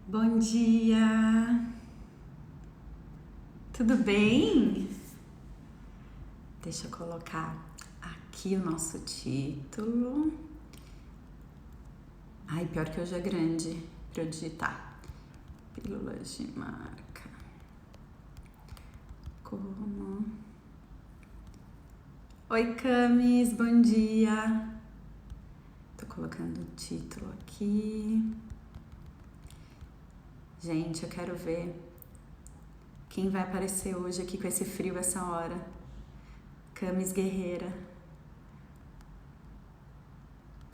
Bom dia! Tudo bem? Deixa eu colocar aqui o nosso título. Ai, pior que hoje é grande para eu digitar. Pílulas de marca. Como? Oi, Camis, bom dia! Tô colocando o título aqui. Gente, eu quero ver quem vai aparecer hoje aqui com esse frio essa hora. Camis Guerreira.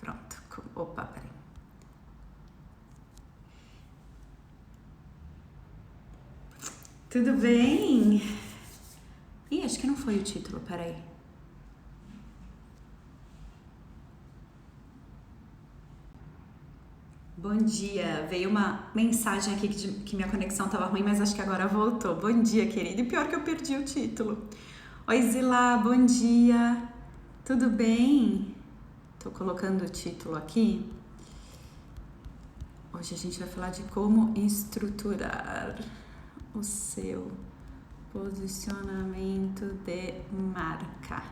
Pronto. Opa, peraí. Tudo bem? Ih, acho que não foi o título, peraí. Bom dia, veio uma mensagem aqui que minha conexão tava ruim, mas acho que agora voltou. Bom dia, querida. E pior que eu perdi o título. Oi, Zila, bom dia. Tudo bem? Tô colocando o título aqui. Hoje a gente vai falar de como estruturar o seu posicionamento de marca.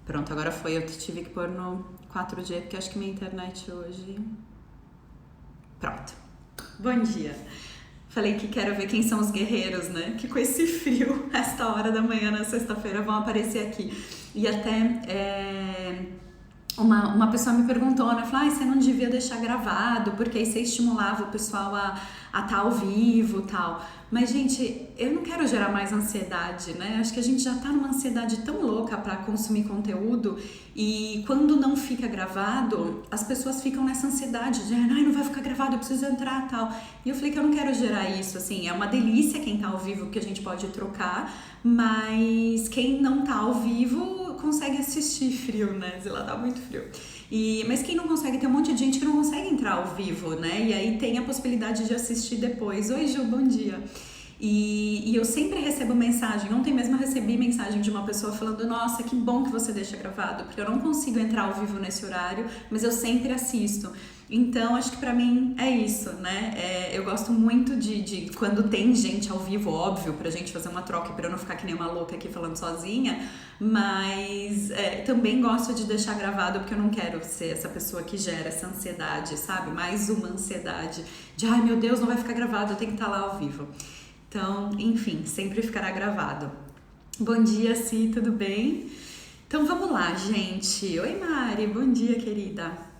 Pronto, agora foi. Eu tive que pôr no 4G porque acho que minha internet hoje... Pronto. Bom dia. Falei que quero ver quem são os guerreiros, né? Que com esse frio, esta hora da manhã na sexta-feira, vão aparecer aqui. E até uma pessoa me perguntou, né? Falou, você não devia deixar gravado, porque aí você estimulava o pessoal a estar ao vivo e tal. Mas, gente, eu não quero gerar mais ansiedade, né? Acho que a gente já tá numa ansiedade tão louca para consumir conteúdo e quando não fica gravado, as pessoas ficam nessa ansiedade de, ai, não vai ficar gravado, eu preciso entrar e tal. E eu falei que eu não quero gerar isso, assim, é uma delícia quem tá ao vivo, que a gente pode trocar, mas quem não tá ao vivo consegue assistir frio, né? Sei lá, tá muito frio. Mas quem não consegue, tem um monte de gente que não consegue entrar ao vivo, né? E aí tem a possibilidade de assistir depois. Oi, Ju, bom dia. E eu sempre recebo mensagem, ontem mesmo eu recebi mensagem de uma pessoa falando, nossa, que bom que você deixa gravado, porque eu não consigo entrar ao vivo nesse horário, mas eu sempre assisto. Então, acho que pra mim é isso, né? Eu gosto muito de quando tem gente ao vivo, óbvio, pra gente fazer uma troca, pra eu não ficar que nem uma louca aqui falando sozinha, mas também gosto de deixar gravado porque eu não quero ser essa pessoa que gera essa ansiedade, sabe? Mais uma ansiedade de, ai meu Deus, não vai ficar gravado, eu tenho que estar lá ao vivo. Então, enfim, sempre ficará gravado. Bom dia, Si, tudo bem? Então vamos lá, gente. Oi, Mari, bom dia, querida.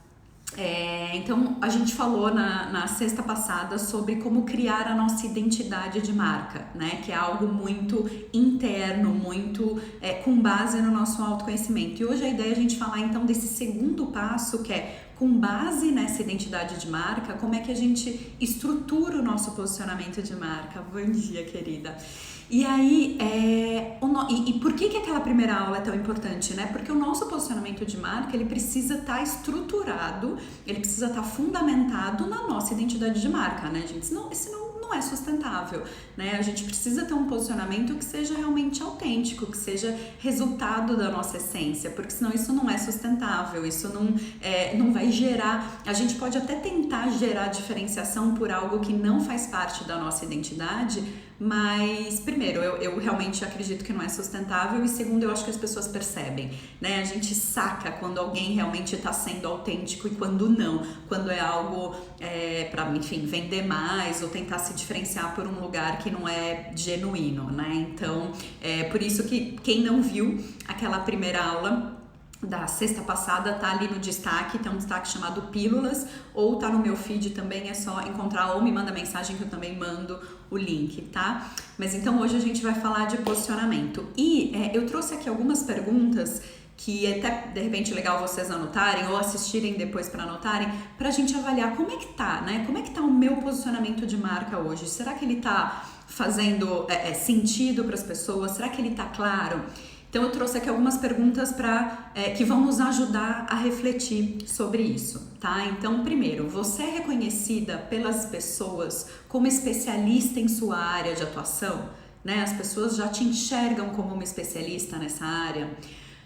Então, a gente falou na sexta passada sobre como criar a nossa identidade de marca, né? Que é algo muito interno, muito com base no nosso autoconhecimento. E hoje a ideia é a gente falar então desse segundo passo, que é com base nessa identidade de marca, como é que a gente estrutura o nosso posicionamento de marca. Bom dia, querida. E aí, e por que aquela primeira aula é tão importante, né? Porque o nosso posicionamento de marca, ele precisa estar estruturado, ele precisa estar fundamentado na nossa identidade de marca, né, gente? Senão não é sustentável, né? A gente precisa ter um posicionamento que seja realmente autêntico, que seja resultado da nossa essência, porque senão isso não é sustentável, isso não vai gerar... A gente pode até tentar gerar diferenciação por algo que não faz parte da nossa identidade, mas, primeiro, eu realmente acredito que não é sustentável e, segundo, eu acho que as pessoas percebem, né? A gente saca quando alguém realmente está sendo autêntico e quando não, quando é algo para, enfim, vender mais ou tentar se diferenciar por um lugar que não é genuíno, né? Então, por isso que quem não viu aquela primeira aula da sexta passada tá ali no destaque, tem um destaque chamado Pílulas, ou tá no meu feed também, é só encontrar ou me manda mensagem que eu também mando o link, tá? Mas então hoje a gente vai falar de posicionamento e eu trouxe aqui algumas perguntas que é até de repente legal vocês anotarem ou assistirem depois para anotarem, pra gente avaliar como é que tá, né? Como é que tá o meu posicionamento de marca hoje? Será que ele tá fazendo sentido para as pessoas? Será que ele tá claro? Então eu trouxe aqui algumas perguntas que vão nos ajudar a refletir sobre isso, tá? Então, primeiro, você é reconhecida pelas pessoas como especialista em sua área de atuação, né? As pessoas já te enxergam como uma especialista nessa área.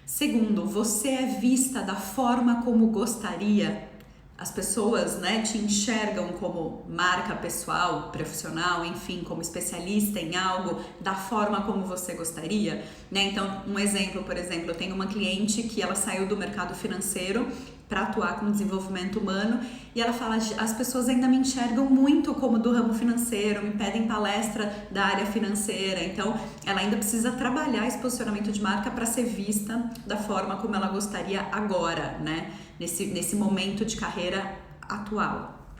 Segundo, você é vista da forma como gostaria. as pessoas, né, te enxergam como marca pessoal, profissional, enfim, como especialista em algo da forma como você gostaria, né? Então, um exemplo, por exemplo, eu tenho uma cliente que ela saiu do mercado financeiro para atuar com desenvolvimento humano e ela fala, as pessoas ainda me enxergam muito como do ramo financeiro, me pedem palestra da área financeira, então ela ainda precisa trabalhar esse posicionamento de marca para ser vista da forma como ela gostaria agora, né? Nesse momento de carreira atual.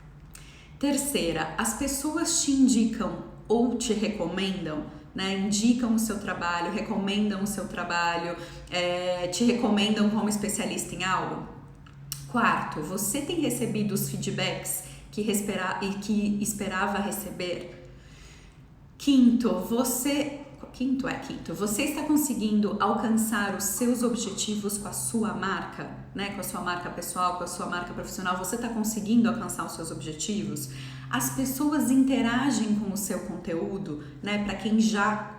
Terceira, as pessoas te indicam ou te recomendam, né? Indicam o seu trabalho, recomendam o seu trabalho, te recomendam como especialista em algo. Quarto, você tem recebido os feedbacks que esperava receber? Quinto, você está conseguindo alcançar os seus objetivos com a sua marca, né? Com a sua marca pessoal, com a sua marca profissional, você está conseguindo alcançar os seus objetivos? As pessoas interagem com o seu conteúdo, né? Para quem já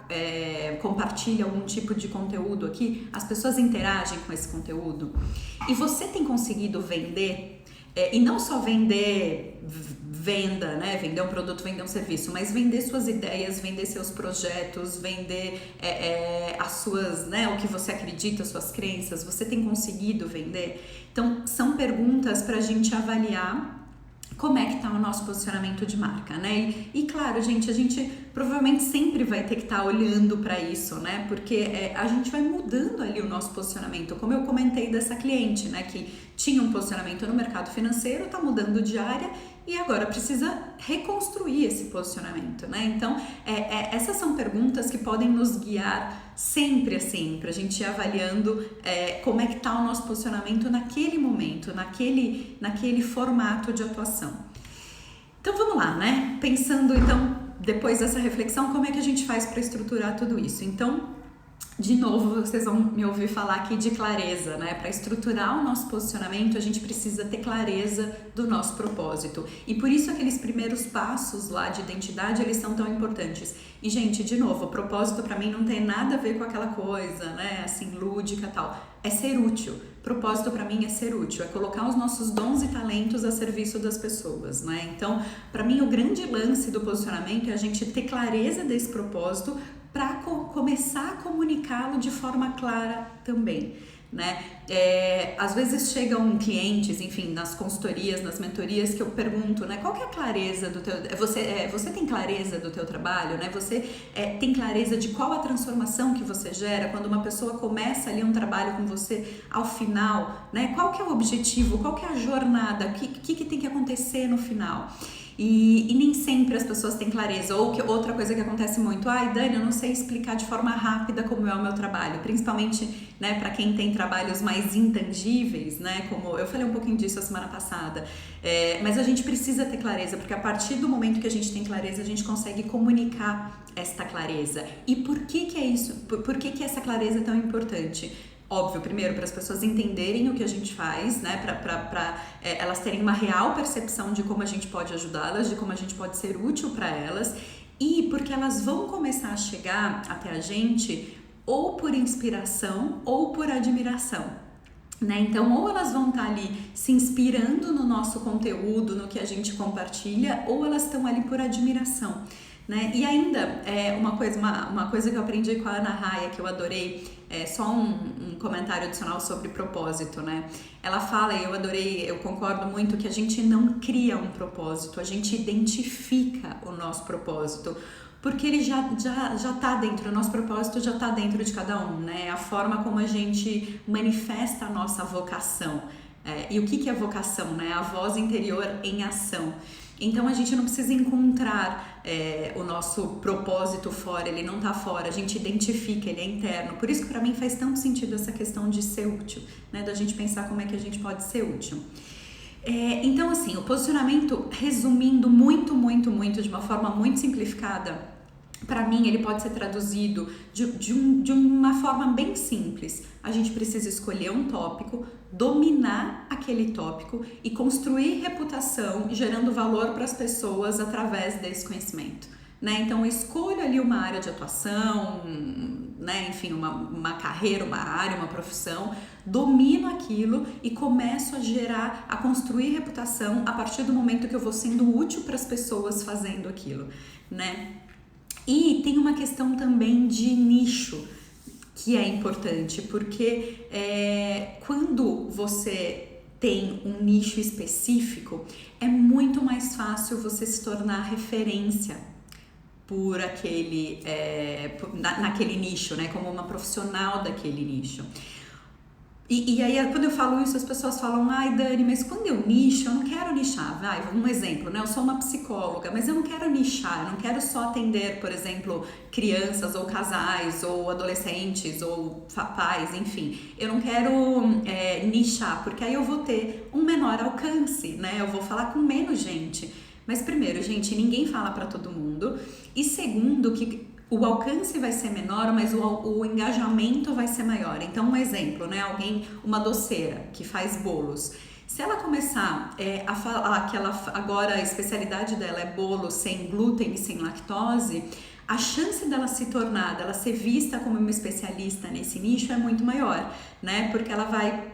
compartilha algum tipo de conteúdo aqui, as pessoas interagem com esse conteúdo? E você tem conseguido vender, e não só vender venda, né? Vender um produto, vender um serviço, mas vender suas ideias, vender seus projetos, vender as suas, né? O que você acredita, as suas crenças, você tem conseguido vender? Então, são perguntas para a gente avaliar como é que está o nosso posicionamento de marca, né? E claro, gente, a gente provavelmente sempre vai ter que estar olhando para isso, né? Porque a gente vai mudando ali o nosso posicionamento, como eu comentei dessa cliente, né? Que tinha um posicionamento no mercado financeiro, está mudando de área e agora precisa reconstruir esse posicionamento, né? Então, essas são perguntas que podem nos guiar sempre assim, para a gente ir avaliando como é que está o nosso posicionamento naquele momento, naquele formato de atuação. Então, vamos lá, né? Pensando, então, depois dessa reflexão, como é que a gente faz para estruturar tudo isso? Então, de novo, vocês vão me ouvir falar aqui de clareza, né? Para estruturar o nosso posicionamento, a gente precisa ter clareza do nosso propósito. E por isso aqueles primeiros passos lá de identidade, eles são tão importantes. E, gente, de novo, o propósito para mim não tem nada a ver com aquela coisa, né? Assim, lúdica e tal. É ser útil. Propósito para mim é ser útil, é colocar os nossos dons e talentos a serviço das pessoas, né? Então, para mim, o grande lance do posicionamento é a gente ter clareza desse propósito para começar a comunicá-lo de forma clara também, né? Às vezes chegam clientes, enfim, nas consultorias, nas mentorias, que eu pergunto, né? Qual que é a clareza do teu... Você tem clareza do teu trabalho, né? Você tem clareza de qual a transformação que você gera quando uma pessoa começa ali um trabalho com você ao final, né? Qual que é o objetivo, qual que é a jornada, o que tem que acontecer no final? E nem sempre as pessoas têm clareza. Ou que outra coisa que acontece muito, Dani, eu não sei explicar de forma rápida como é o meu trabalho, principalmente, né, para quem tem trabalhos mais intangíveis, né, como eu falei um pouquinho disso a semana passada, mas a gente precisa ter clareza, porque a partir do momento que a gente tem clareza, a gente consegue comunicar esta clareza. E por que é isso? Por que essa clareza é tão importante? Óbvio, primeiro, para as pessoas entenderem o que a gente faz, né? Para elas terem uma real percepção de como a gente pode ajudá-las, de como a gente pode ser útil para elas, e porque elas vão começar a chegar até a gente ou por inspiração ou por admiração, né? Então, ou elas vão estar ali se inspirando no nosso conteúdo, no que a gente compartilha, ou elas estão ali por admiração, né? E ainda, uma coisa que eu aprendi com a Ana Raia, que eu adorei, só um comentário adicional sobre propósito, né? Ela fala, e eu adorei, eu concordo muito, que a gente não cria um propósito, a gente identifica o nosso propósito, porque ele já tá dentro, o nosso propósito já tá dentro de cada um, né? A forma como a gente manifesta a nossa vocação. E o que é vocação, né? A voz interior em ação. Então a gente não precisa encontrar o nosso propósito fora, ele não tá fora, a gente identifica, ele é interno. Por isso que para mim faz tanto sentido essa questão de ser útil, né? Da gente pensar como é que a gente pode ser útil. Então assim, o posicionamento, resumindo muito, de uma forma muito simplificada, para mim ele pode ser traduzido de uma forma bem simples. A gente precisa escolher um tópico, dominar aquele tópico e construir reputação, gerando valor para as pessoas através desse conhecimento, né? Então eu escolho ali uma área de atuação, né? Enfim, uma carreira, uma área, uma profissão, domino aquilo e começo a gerar, a construir reputação a partir do momento que eu vou sendo útil para as pessoas fazendo aquilo, né? E tem uma questão também de nicho, que é importante, porque quando você tem um nicho específico, é muito mais fácil você se tornar referência por aquele, naquele nicho, né? Como uma profissional daquele nicho. E aí, quando eu falo isso, as pessoas falam, ai Dani, mas quando eu nicho, eu não quero nichar. Vai, um exemplo, né? Eu sou uma psicóloga, mas eu não quero nichar, eu não quero só atender, por exemplo, crianças ou casais ou adolescentes ou pais, enfim. Eu não quero nichar, porque aí eu vou ter um menor alcance, né? Eu vou falar com menos gente. Mas primeiro, gente, ninguém fala para todo mundo. E segundo, que o alcance vai ser menor, mas o engajamento vai ser maior. Então, um exemplo, né? Uma doceira que faz bolos. Se ela começar a falar que agora a especialidade dela é bolo sem glúten e sem lactose, a chance dela ser vista como uma especialista nesse nicho é muito maior, né? Porque ela vai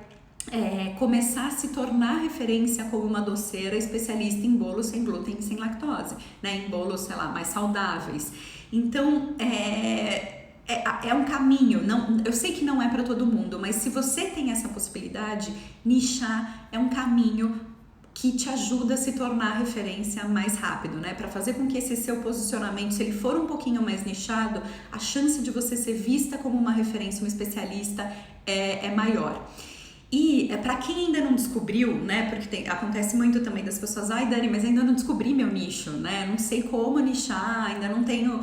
começar a se tornar referência como uma doceira especialista em bolos sem glúten e sem lactose, né? Em bolos, sei lá, mais saudáveis. Então, é um caminho, eu sei que não é para todo mundo, mas se você tem essa possibilidade, nichar é um caminho que te ajuda a se tornar referência mais rápido, né? Para fazer com que esse seu posicionamento, se ele for um pouquinho mais nichado, a chance de você ser vista como uma referência, uma especialista é maior. E para quem ainda não descobriu, né, porque acontece muito também das pessoas, ai Dani, mas ainda não descobri meu nicho, né, não sei como nichar, ainda não tenho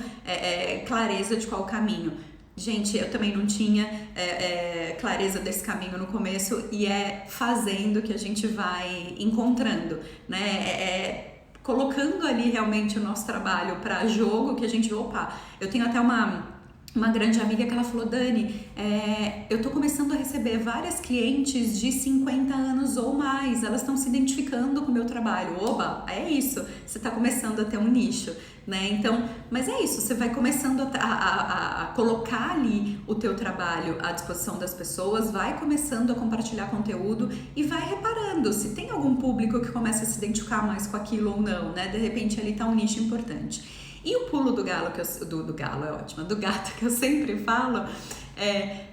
clareza de qual caminho. Gente, eu também não tinha clareza desse caminho no começo e é fazendo que a gente vai encontrando, né, colocando ali realmente o nosso trabalho para jogo que a gente, eu tenho até uma grande amiga que ela falou, Dani, eu tô começando a receber várias clientes de 50 anos ou mais, elas estão se identificando com o meu trabalho. Oba, é isso, você tá começando a ter um nicho, né? Então, mas é isso, você vai começando a colocar ali o teu trabalho à disposição das pessoas, vai começando a compartilhar conteúdo e vai reparando se tem algum público que começa a se identificar mais com aquilo ou não, né? De repente ali tá um nicho importante. E o pulo do galo, do galo é ótimo, do gato que eu sempre falo,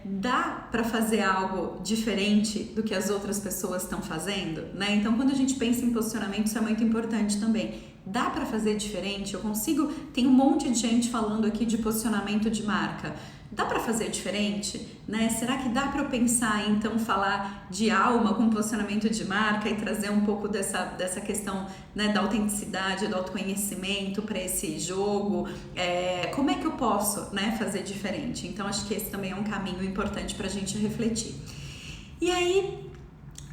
dá para fazer algo diferente do que as outras pessoas estão fazendo, né? Então, quando a gente pensa em posicionamento, isso é muito importante também. Dá para fazer diferente? Tem um monte de gente falando aqui de posicionamento de marca. Dá para fazer diferente, né? Será que dá para eu pensar então falar de alma com posicionamento de marca e trazer um pouco dessa questão, né, da autenticidade, do autoconhecimento para esse jogo? Como é que eu posso, né, fazer diferente? Então acho que esse também é um caminho importante para a gente refletir. E aí,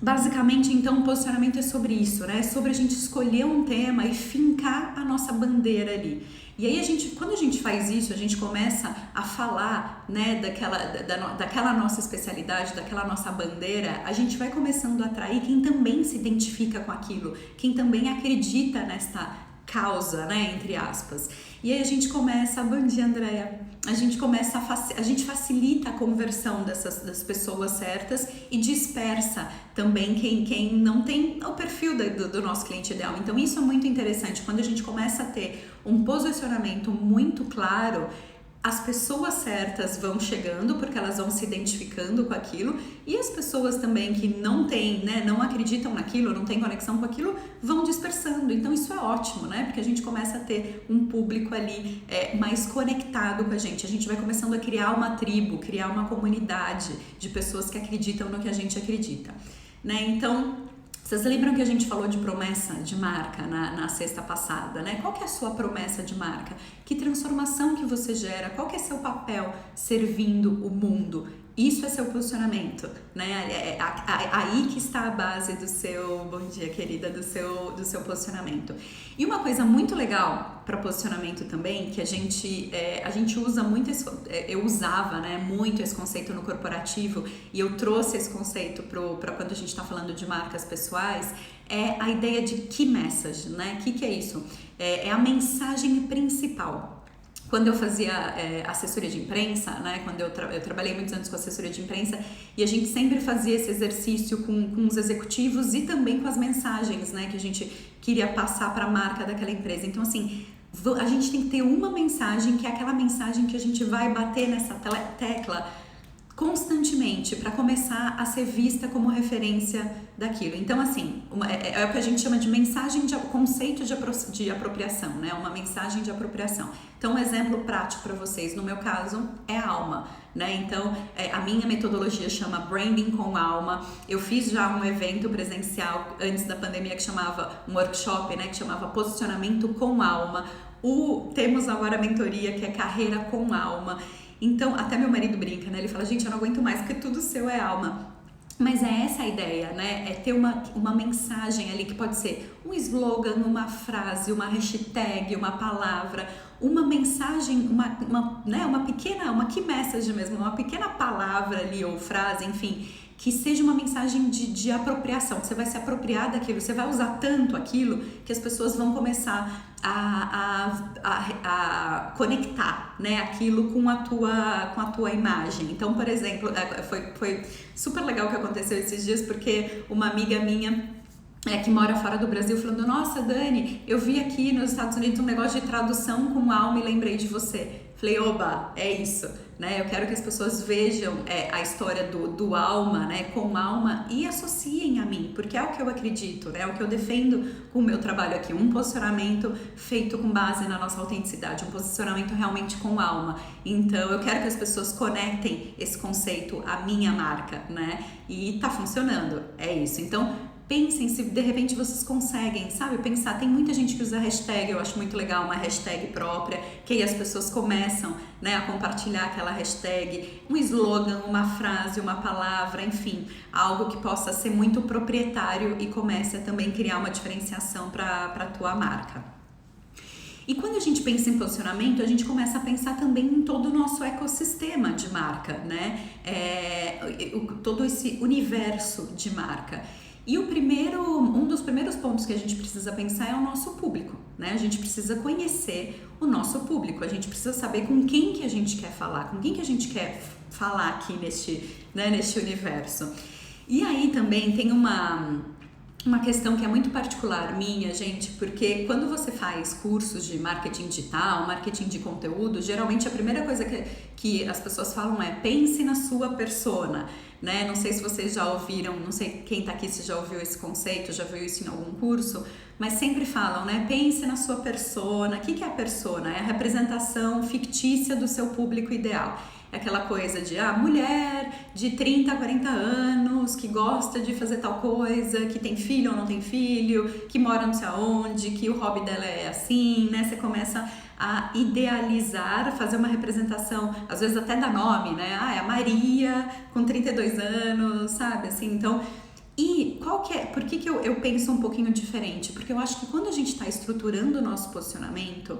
basicamente, então, o posicionamento é sobre isso, né? É sobre a gente escolher um tema e fincar a nossa bandeira ali. E aí, quando a gente faz isso, a gente começa a falar, né, daquela nossa especialidade, daquela nossa bandeira, a gente vai começando a atrair quem também se identifica com aquilo, quem também acredita nesta causa, né, entre aspas. E aí a gente começa, bom dia, Andréia, a gente facilita a conversão das pessoas certas e dispersa também quem não tem o perfil do nosso cliente ideal. Então isso é muito interessante, quando a gente começa a ter um posicionamento muito claro, as pessoas certas vão chegando porque elas vão se identificando com aquilo e as pessoas também que não têm, né, não acreditam naquilo, não têm conexão com aquilo, vão dispersando. Então isso é ótimo, né? Porque a gente começa a ter um público ali mais conectado com a gente vai começando a criar uma tribo, criar uma comunidade de pessoas que acreditam no que a gente acredita, né? Então, vocês lembram que a gente falou de promessa de marca na sexta passada, né? Qual que é a sua promessa de marca? Que transformação que você gera? Qual que é seu papel servindo o mundo? Isso é seu posicionamento, né? Aí que está a base do seu, bom dia querida, do seu posicionamento. E uma coisa muito legal para posicionamento também, que a gente usa muito, eu usava, né, muito esse conceito no corporativo, e eu trouxe esse conceito para quando a gente está falando de marcas pessoais, é a ideia de key message, né? O que é isso? É a mensagem principal. Quando eu fazia assessoria de imprensa, né, quando eu trabalhei muitos anos com assessoria de imprensa, e a gente sempre fazia esse exercício com os executivos e também com as mensagens, né, que a gente queria passar para a marca daquela empresa. Então, assim, a gente tem que ter uma mensagem que é aquela mensagem que a gente vai bater nessa tecla constantemente para começar a ser vista como referência daquilo. Então, assim, é o que a gente chama de mensagem conceito de apropriação, né? Uma mensagem de apropriação. Então, um exemplo prático para vocês, no meu caso, é a alma, né? Então, a minha metodologia chama Branding com Alma. Eu fiz já um evento presencial antes da pandemia que chamava, um workshop, né? Que chamava Posicionamento com Alma. Temos agora a mentoria que é Carreira com Alma. Então, até meu marido brinca, né? Ele fala, gente, eu não aguento mais porque tudo seu é alma. Mas é essa a ideia, né? É ter uma mensagem ali que pode ser um slogan, uma frase, uma hashtag, uma palavra, uma mensagem, uma key message mesmo, uma pequena palavra ali ou frase, enfim, que seja uma mensagem de apropriação. Você vai se apropriar daquilo, você vai usar tanto aquilo que as pessoas vão começar a conectar, né, aquilo com a tua imagem. Então, por exemplo, foi super legal o que aconteceu esses dias, porque uma amiga minha que mora fora do Brasil falando, nossa, Dani, eu vi aqui nos Estados Unidos um negócio de tradução com alma e lembrei de você. Falei, oba, é isso, né? Eu quero que as pessoas vejam a história do alma, né? Com alma e associem a mim, porque é o que eu acredito, né? É o que eu defendo com o meu trabalho aqui, um posicionamento feito com base na nossa autenticidade, um posicionamento realmente com alma. Então, eu quero que as pessoas conectem esse conceito à minha marca, né? E tá funcionando, é isso. Então, pensem se de repente vocês conseguem, sabe, pensar. Tem muita gente que usa hashtag, eu acho muito legal uma hashtag própria, que aí as pessoas começam, né, a compartilhar aquela hashtag, um slogan, uma frase, uma palavra, enfim, algo que possa ser muito proprietário e comece a também criar uma diferenciação para a tua marca. E quando a gente pensa em posicionamento, a gente começa a pensar também em todo o nosso ecossistema de marca, né, todo esse universo de marca. E um dos primeiros pontos que a gente precisa pensar é o nosso público, né? A gente precisa conhecer o nosso público, a gente precisa saber com quem que a gente quer falar, com quem que a gente quer falar aqui neste universo. E aí também tem uma questão que é muito particular minha, gente, porque quando você faz cursos de marketing digital, marketing de conteúdo, geralmente a primeira coisa que as pessoas falam é pense na sua persona, né? Não sei se vocês já ouviram, não sei quem tá aqui se já ouviu esse conceito, já viu isso em algum curso, mas sempre falam, né? Pense na sua persona. O que é a persona? É a representação fictícia do seu público ideal. É aquela coisa de mulher de 30 a 40 anos, que gosta de fazer tal coisa, que tem filho ou não tem filho, que mora não sei aonde, que o hobby dela é assim, né? Você começa a idealizar, fazer uma representação, às vezes até dá nome, né? É a Maria com 32 anos, sabe? Assim, então... E por que eu penso um pouquinho diferente? Porque eu acho que quando a gente está estruturando o nosso posicionamento,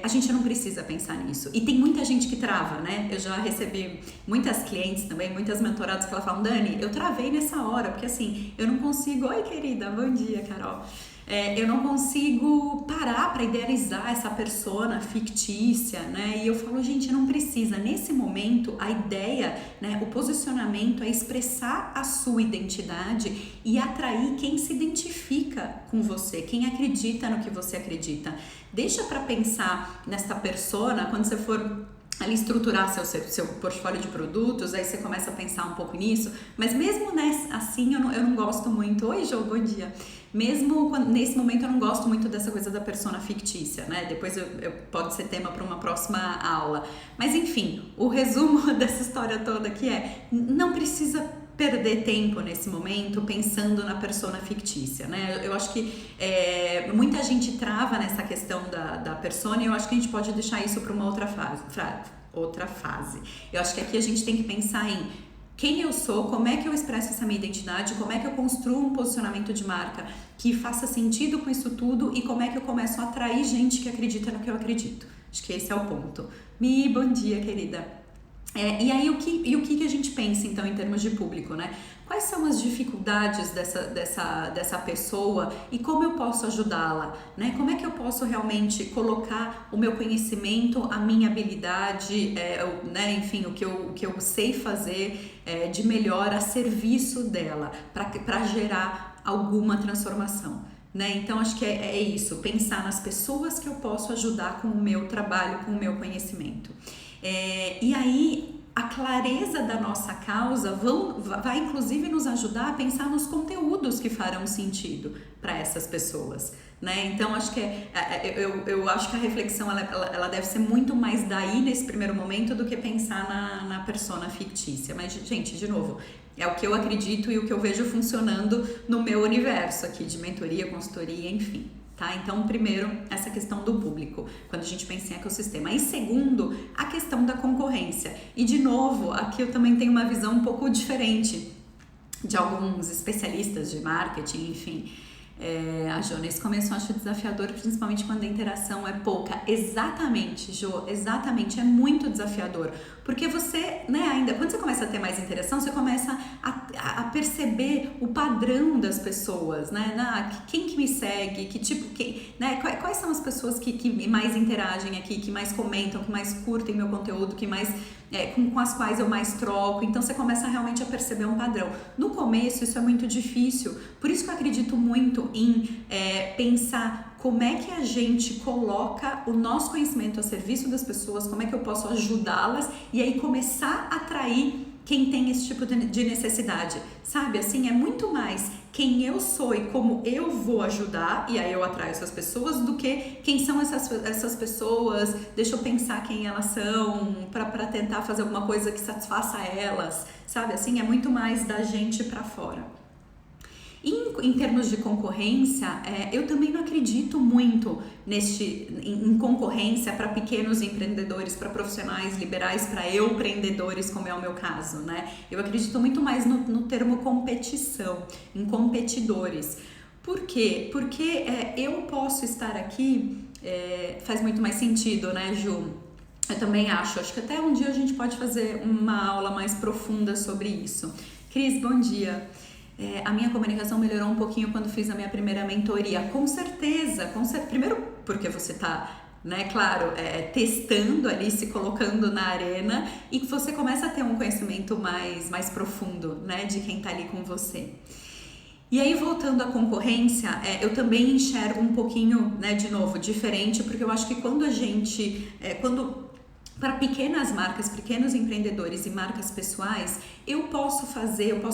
a gente não precisa pensar nisso. E tem muita gente que trava, né? Eu já recebi muitas clientes também, muitas mentoradas que elas falam, Dani, eu travei nessa hora, porque assim, eu não consigo... Oi, querida, bom dia, Carol. Eu não consigo parar para idealizar essa persona fictícia, né? E eu falo, gente, não precisa. Nesse momento, a ideia, né, o posicionamento é expressar a sua identidade e atrair quem se identifica com você, quem acredita no que você acredita. Deixa para pensar nessa persona quando você for ali estruturar seu portfólio de produtos, aí você começa a pensar um pouco nisso, mas mesmo assim eu não gosto muito. Oi, Jô, bom dia. Mesmo nesse momento eu não gosto muito dessa coisa da persona fictícia, né? Depois pode ser tema para uma próxima aula. Mas enfim, o resumo dessa história toda aqui não precisa perder tempo nesse momento pensando na persona fictícia, né? Eu acho que muita gente trava nessa questão da persona e eu acho que a gente pode deixar isso para uma outra outra fase. Eu acho que aqui a gente tem que pensar em quem eu sou, como é que eu expresso essa minha identidade, como é que eu construo um posicionamento de marca que faça sentido com isso tudo e como é que eu começo a atrair gente que acredita no que eu acredito. Acho que esse é o ponto. Mi, bom dia, querida. E aí, o que a gente pensa, então, em termos de público, né? Quais são as dificuldades dessa pessoa e como eu posso ajudá-la, né? Como é que eu posso realmente colocar o meu conhecimento, a minha habilidade, né? Enfim, o que eu sei fazer de melhor a serviço dela, para gerar alguma transformação, né? Então, acho que é isso, pensar nas pessoas que eu posso ajudar com o meu trabalho, com o meu conhecimento. E aí, a clareza da nossa causa vai inclusive nos ajudar a pensar nos conteúdos que farão sentido para essas pessoas, né? Então, acho que eu acho que a reflexão ela deve ser muito mais daí nesse primeiro momento do que pensar na persona fictícia. Mas, gente, de novo, é o que eu acredito e o que eu vejo funcionando no meu universo aqui de mentoria, consultoria, enfim. Tá? Então, primeiro, essa questão do público, quando a gente pensa em ecossistema. E segundo, a questão da concorrência. E, de novo, aqui eu também tenho uma visão um pouco diferente de alguns especialistas de marketing, enfim. A Jo, nesse começo eu acho desafiador, principalmente quando a interação é pouca. Exatamente, Jo, exatamente, é muito desafiador. Porque você, né, ainda, quando você começa a ter mais interação, você começa a perceber o padrão das pessoas, né? Quem que me segue, que tipo, né? Quais são as pessoas que mais interagem aqui, que mais comentam, que mais curtem meu conteúdo, que mais... com as quais eu mais troco, então você começa realmente a perceber um padrão. No começo isso é muito difícil, por isso que eu acredito muito em pensar como é que a gente coloca o nosso conhecimento a serviço das pessoas, como é que eu posso ajudá-las e aí começar a atrair quem tem esse tipo de necessidade, sabe? Assim, é muito mais quem eu sou e como eu vou ajudar, e aí eu atraio essas pessoas, do que quem são essas pessoas, deixa eu pensar quem elas são, para tentar fazer alguma coisa que satisfaça elas, sabe? Assim, é muito mais da gente para fora. Em termos de concorrência, eu também não acredito muito em concorrência para pequenos empreendedores, para profissionais liberais, para empreendedores, como é o meu caso, né? Eu acredito muito mais no termo competição, em competidores. Por quê? Porque eu posso estar aqui, faz muito mais sentido, né, Ju? Eu também acho que até um dia a gente pode fazer uma aula mais profunda sobre isso. Cris, bom dia. A minha comunicação melhorou um pouquinho quando fiz a minha primeira mentoria. Com certeza. Primeiro porque você está, né, claro, testando ali, se colocando na arena, e que você começa a ter um conhecimento mais profundo, né, de quem está ali com você. E aí, voltando à concorrência, eu também enxergo um pouquinho, né, de novo, diferente, porque eu acho que quando a gente... Para pequenas marcas, pequenos empreendedores e marcas pessoais, eu posso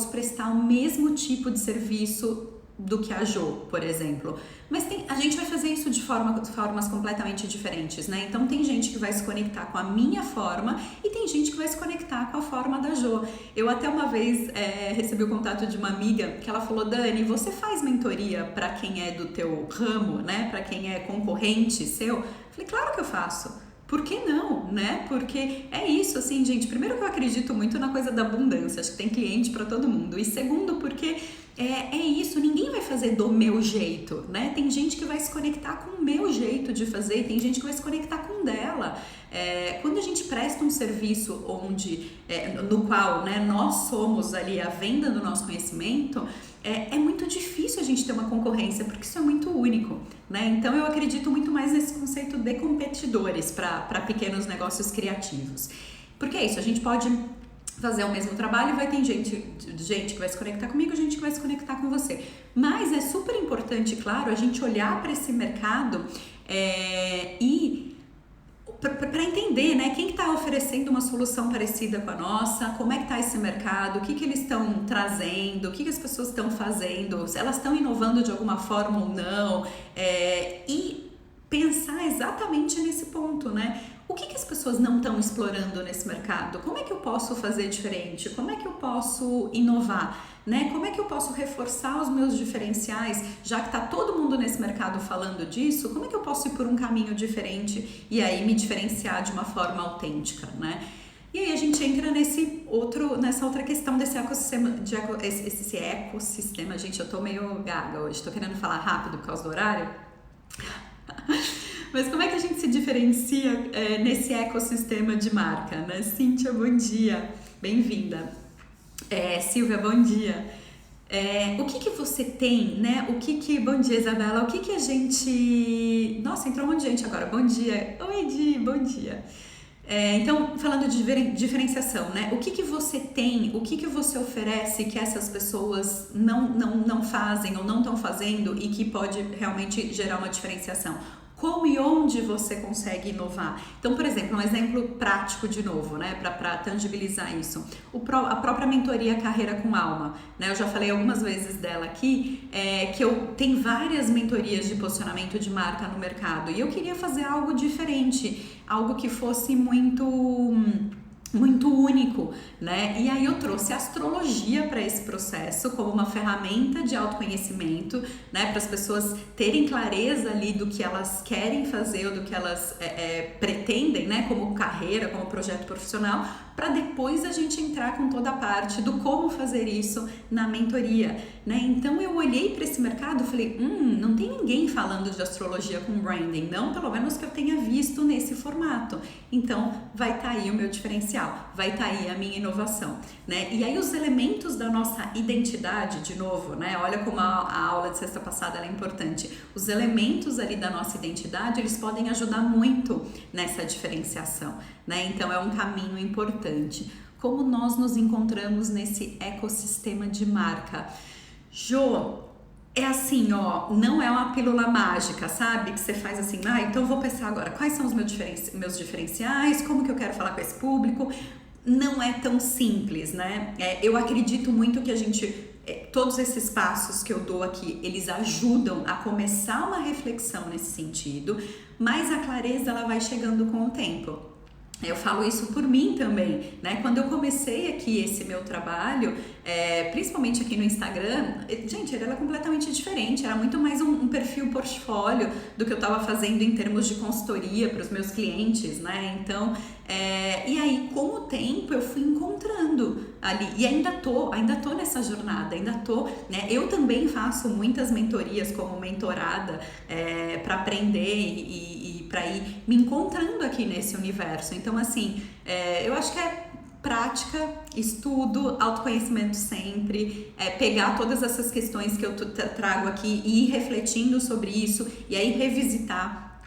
prestar o mesmo tipo de serviço do que a Jo, por exemplo. Mas a gente vai fazer isso de formas completamente diferentes, né? Então tem gente que vai se conectar com a minha forma e tem gente que vai se conectar com a forma da Jo. Eu até uma vez recebi o contato de uma amiga que ela falou: Dani, você faz mentoria para quem é do teu ramo, né? Para quem é concorrente seu? Eu falei, claro que eu faço. Por que não, né? Porque é isso, assim, gente. Primeiro que eu acredito muito na coisa da abundância, acho que tem cliente para todo mundo. E segundo, porque é isso, ninguém vai fazer do meu jeito, né? Tem gente que vai se conectar com o meu jeito de fazer e tem gente que vai se conectar com o dela. Quando a gente presta um serviço no qual, né, nós somos ali a venda do nosso conhecimento, é muito difícil a gente ter uma concorrência, porque isso é muito único, né? Então eu acredito muito mais nesse conceito de competidores para pequenos negócios criativos. Porque é isso, a gente pode fazer o mesmo trabalho e vai ter gente que vai se conectar comigo, gente que vai se conectar com você. Mas é super importante, claro, a gente olhar para esse mercado e para entender, né, quem está oferecendo uma solução parecida com a nossa, como é que está esse mercado, o que eles estão trazendo, o que as pessoas estão fazendo, se elas estão inovando de alguma forma ou não, e pensar exatamente nesse ponto, né? O que as pessoas não estão explorando nesse mercado? Como é que eu posso fazer diferente? Como é que eu posso inovar? Né? Como é que eu posso reforçar os meus diferenciais? Já que está todo mundo nesse mercado falando disso, como é que eu posso ir por um caminho diferente e aí me diferenciar de uma forma autêntica, né? E aí a gente entra nessa outra questão desse ecossistema, esse ecossistema. Gente, eu tô meio gaga hoje, tô querendo falar rápido por causa do horário. Mas como é que a gente se diferencia nesse ecossistema de marca, né? Cíntia, bom dia, bem-vinda. Silvia, bom dia. O que você tem, né? Bom dia, Isabela. O que a gente... Nossa, entrou um monte de gente agora. Bom dia. Oi, Di, bom dia. Então, falando de diferenciação, né? O que você tem, o que você oferece que essas pessoas não fazem ou não estão fazendo e que pode realmente gerar uma diferenciação? Como e onde você consegue inovar? Então, por exemplo, um exemplo prático de novo, né, para tangibilizar isso. A própria mentoria Carreira com Alma, né? Eu já falei algumas vezes dela aqui, que eu tenho várias mentorias de posicionamento de marca no mercado e eu queria fazer algo diferente, algo que fosse muito único, né? E aí eu trouxe a astrologia para esse processo como uma ferramenta de autoconhecimento, né? Para as pessoas terem clareza ali do que elas querem fazer ou do que elas pretendem, né? Como carreira, como projeto profissional, para depois a gente entrar com toda a parte do como fazer isso na mentoria, né? Então eu olhei para esse mercado e falei, não tem ninguém falando de astrologia com branding, não, pelo menos que eu tenha visto nesse formato. Então vai estar aí o meu diferencial, vai estar aí a minha inovação, né? E aí os elementos da nossa identidade, de novo, né? Olha como a aula de sexta passada ela é importante. Os elementos ali da nossa identidade, eles podem ajudar muito nessa diferenciação, né? Então é um caminho importante. Como nós nos encontramos nesse ecossistema de marca? Jô, é assim, ó, não é uma pílula mágica, sabe? Que você faz assim, então eu vou pensar agora quais são os meus diferenciais, como que eu quero falar com esse público. Não é tão simples, né? Eu acredito muito que a gente, todos esses passos que eu dou aqui, eles ajudam a começar uma reflexão nesse sentido, mas a clareza ela vai chegando com o tempo. Eu falo isso por mim também, né? Quando eu comecei aqui esse meu trabalho, principalmente aqui no Instagram, gente, ele era completamente diferente, era muito mais um perfil portfólio do que eu estava fazendo em termos de consultoria para os meus clientes, né? Então, e aí com o tempo eu fui encontrando ali, e ainda tô nessa jornada, né? Eu também faço muitas mentorias como mentorada para aprender e para ir me encontrando aqui nesse universo. Então, assim, eu acho que é prática, estudo, autoconhecimento sempre, pegar todas essas questões que eu trago aqui e ir refletindo sobre isso e aí revisitar.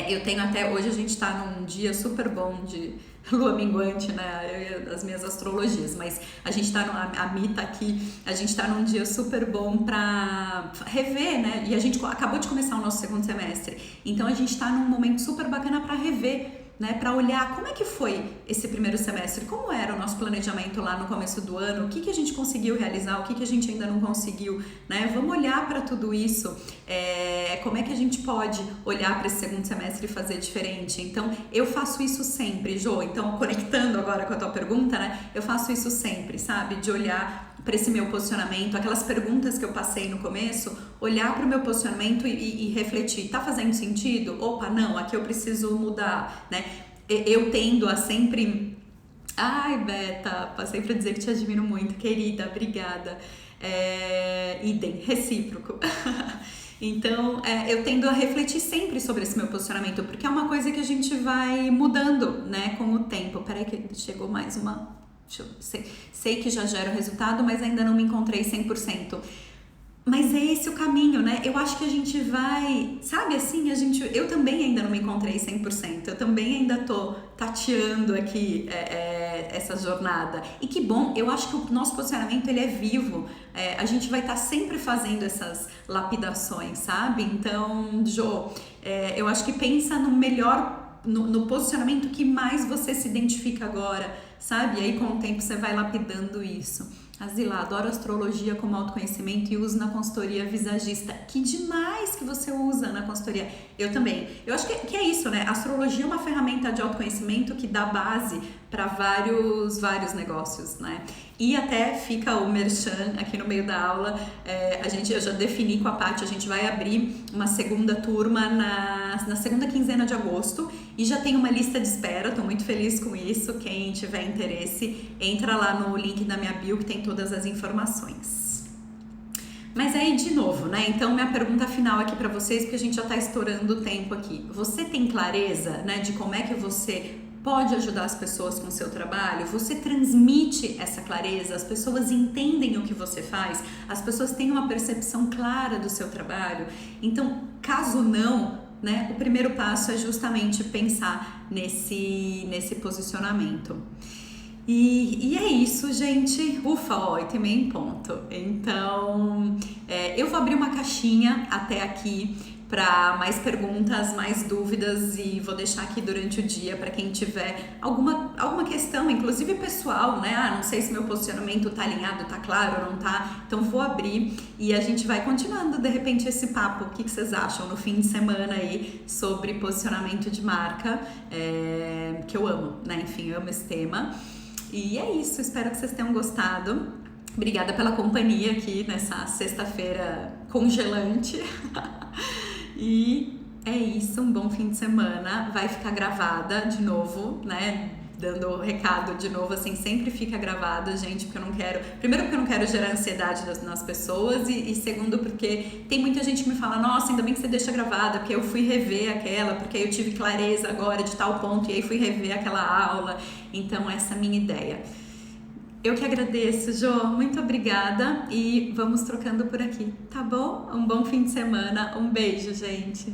Eu tenho até hoje, a gente tá num dia super bom de lua minguante, né? Eu e as minhas astrologias, mas a gente tá a Mi tá aqui, a gente tá num dia super bom pra rever, né? E a gente acabou de começar o nosso segundo semestre, então a gente tá num momento super bacana pra rever, né, para olhar como é que foi esse primeiro semestre, como era o nosso planejamento lá no começo do ano, o que a gente conseguiu realizar, o que a gente ainda não conseguiu, né? Vamos olhar para tudo isso, como é que a gente pode olhar para esse segundo semestre e fazer diferente. Então, eu faço isso sempre, Jô. Então, conectando agora com a tua pergunta, né? Eu faço isso sempre, sabe? De olhar para esse meu posicionamento, aquelas perguntas que eu passei no começo, olhar para o meu posicionamento e refletir, tá fazendo sentido? Opa, não, aqui eu preciso mudar, né? Eu tendo a sempre... Ai, Beta, passei para dizer que te admiro muito, querida, obrigada. Idem, recíproco. Então, eu tendo a refletir sempre sobre esse meu posicionamento, porque é uma coisa que a gente vai mudando, né, com o tempo. Peraí que chegou mais uma... Sei que já gera o resultado, mas ainda não me encontrei 100%. Mas é esse o caminho, né? Eu acho que a gente vai... Sabe assim, eu também ainda não me encontrei 100%. Eu também ainda tô tateando aqui essa jornada. E que bom, eu acho que o nosso posicionamento, ele é vivo. A gente vai estar sempre fazendo essas lapidações, sabe? Então, Jô, eu acho que pensa no melhor... No posicionamento que mais você se identifica agora, sabe? E aí com o tempo você vai lapidando isso. A Zila, adoro astrologia como autoconhecimento e uso na consultoria visagista. Que demais que você usa na consultoria. Eu também. Eu acho que é isso, né? A astrologia é uma ferramenta de autoconhecimento que dá base para vários negócios, né? E até fica o merchan aqui no meio da aula. Eu já defini com a Paty, a gente vai abrir uma segunda turma na segunda quinzena de agosto e já tem uma lista de espera, estou muito feliz com isso. Quem tiver interesse, entra lá no link da minha bio que tem todas as informações. Mas aí, de novo, né? Então, minha pergunta final aqui para vocês, porque a gente já está estourando o tempo aqui. Você tem clareza, né, de como é que você pode ajudar as pessoas com o seu trabalho? Você transmite essa clareza? As pessoas entendem o que você faz? As pessoas têm uma percepção clara do seu trabalho? Então, caso não, né, o primeiro passo é justamente pensar nesse posicionamento. E é isso, gente. Ufa, ó, 8h30 em ponto. Então, eu vou abrir uma caixinha até aqui para mais perguntas, mais dúvidas, e vou deixar aqui durante o dia para quem tiver alguma questão, inclusive pessoal, né? Não sei se meu posicionamento tá alinhado, tá claro ou não tá. Então vou abrir e a gente vai continuando de repente esse papo. O que vocês acham no fim de semana aí sobre posicionamento de marca, que eu amo, né? Enfim, eu amo esse tema. E é isso, espero que vocês tenham gostado. Obrigada pela companhia aqui nessa sexta-feira congelante. E é isso, um bom fim de semana. Vai ficar gravada de novo, né? Dando o recado de novo, assim, sempre fica gravado, gente, porque eu não quero... Primeiro, porque eu não quero gerar ansiedade nas pessoas e segundo, porque tem muita gente que me fala, nossa, ainda bem que você deixa gravada, porque eu fui rever aquela, porque eu tive clareza agora de tal ponto e aí fui rever aquela aula. Então, essa é a minha ideia. Eu que agradeço, Jô, muito obrigada e vamos trocando por aqui, tá bom? Um bom fim de semana, um beijo, gente!